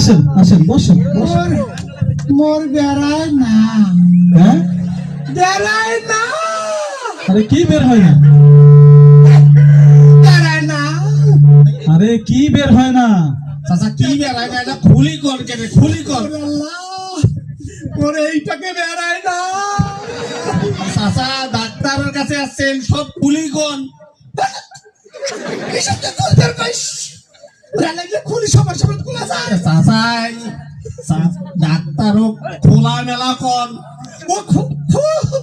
আসেন আসেন, বসেন বসেন। মোর বেড়ায় না, হ্যাঁ, বেড়ায় না, আরে কি বের হয় না? বেড়ায় না। আরে কি বের হয় না? চাচা কি বেড়ায় না? এটা খুলি কর কেটে খুলি কর। ওরে আল্লাহ, মোর এইটাকে বেড়ায় না। চাচা ডাক্তারের কাছে আসছেন, সব খুলি কোন। এসব তো খুলতে পাইস, ওরা লাগলে খুলি সবার সবার খোলা যায়। চাচাই ডাক্তারও খোলা মেলা কোন। ও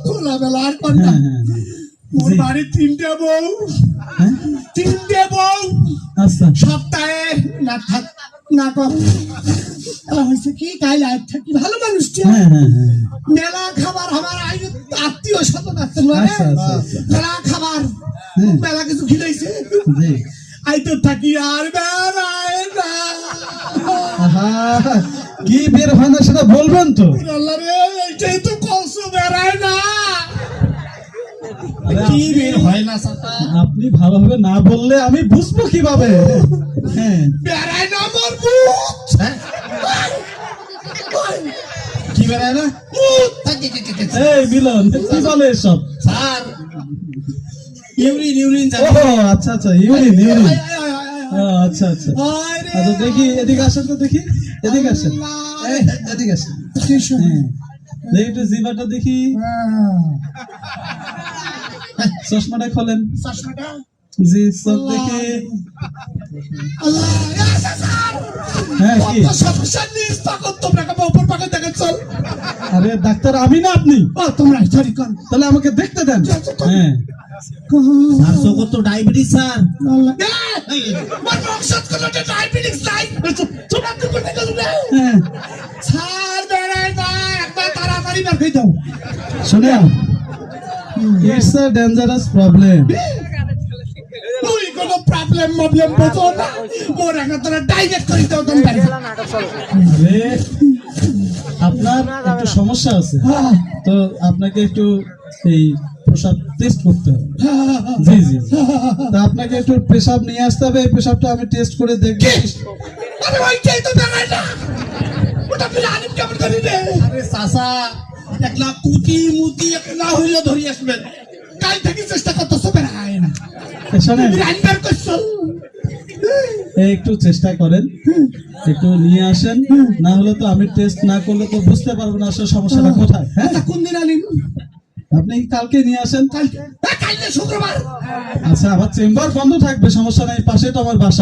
খোলা বেলা আর কোন না। হ্যাঁ, হ্যাঁ, হ্যাঁ। মোর জি। বাড়ির তিনটে বউ, হ্যাঁ? তিনটে বউ আচ্ছা, সপ্তাহে না থাক না কর হয়েছে কি তাই লাইফ থাকি ভালো মানুষটি হ্যাঁ হ্যাঁ হ্যাঁ। মেলা খাবার আমার আত্মীয় স্বজন আছে আচ্ছা আচ্ছা আচ্ছা, মেলা খাবার হুম। মেলা কিছু খিলাইছে জি। আইতো থাকি আর বেড়ায় না। আহা, কি বের হয় না সেটা বলবেন তো। আল্লাহ রে, এইটাই তো কষ্ট, বেড়ায় না। আরে কি বের হয় না চাচা? আপনি ভালোভাবে না বললে আমি বুঝবো কিভাবে? হ্যাঁ, বেড়ায় না মোর মুখ, হ্যাঁ? কি বেড়ায় না? এই মিলন কি বলে এসব? স্যার ইউরিন ইউরিন ও আচ্ছা আচ্ছা, ইউরিন ইউরিন। আচ্ছা আচ্ছা আচ্ছা, দেখি এদিকে আসেন তো, দেখি এদিকে আসেন, এই, এদিকে আসেন। হ্যাঁ, দেখি একটু জিভাটা দেখি, চশমাটা খোলেন। চশমাটা জি, সব দেখি। আল্লাহ, হ্যাঁ, কি? কত সমস্যা নিস পাগল, তোমরা কেমন উপর পাগল দেখে চল। আরে ডাক্তার আমি না আপনি, ও তোমরা সরি কর তাহলে আমাকে দেখতে দেন। হ্যাঁ, স্যার চোখর তো ডায়াবেটিস স্যার। আল্লাহ আমার মকসদ কোনো ডায়াবেটিস নাই। তোমরা তো করতে গেল না হ্যাঁ, ছাড় বেড়ায় না, একবার তাড়াতাড়ি বের করে দাও। শুনেন, ইটস আ ডেঞ্জারাস প্রবলেম। তুই কোনো প্রবলেম বোঝো না, মোর একটা তোরা ডাইরেক্ট করে দাও তুমি বাড়ি। আরে আপনার একটু সমস্যা আছে, তো আপনাকে একটু এই পেশাব টেস্ট করতে হবে। জি জি জি। তা আপনাকে একটু পেশাব নিয়ে আসতে হবে, এই পেশাবটা আমি টেস্ট করে দেখব। আরে ওইটাই তো বেড়ায় না, ওটা ফিরে আনিম কেমন করি রে। আরে চাচা একলা কুটি মুটি একলা হইলে ধরি আসবেন। কাল থেকে চেষ্টা করতেছো, বেড়ায় না। শোনেন, তুমি রান্নার করছো, এই একটু চেষ্টা করেন, একটু নিয়ে আসেন, না হলে তো আমি টেস্ট না করলে তো বুঝতে পারবো না আসলে সমস্যাটা কোথায়। হ্যাঁ, আচ্ছা কোন দিন আনিম? আপনি কালকে নিয়ে আসেন। কালকে, কালকে শুক্রবার। আচ্ছা, আমার চেম্বার বন্ধ থাকবে, সমস্যা নাই, পাশে তো আমার বাসা।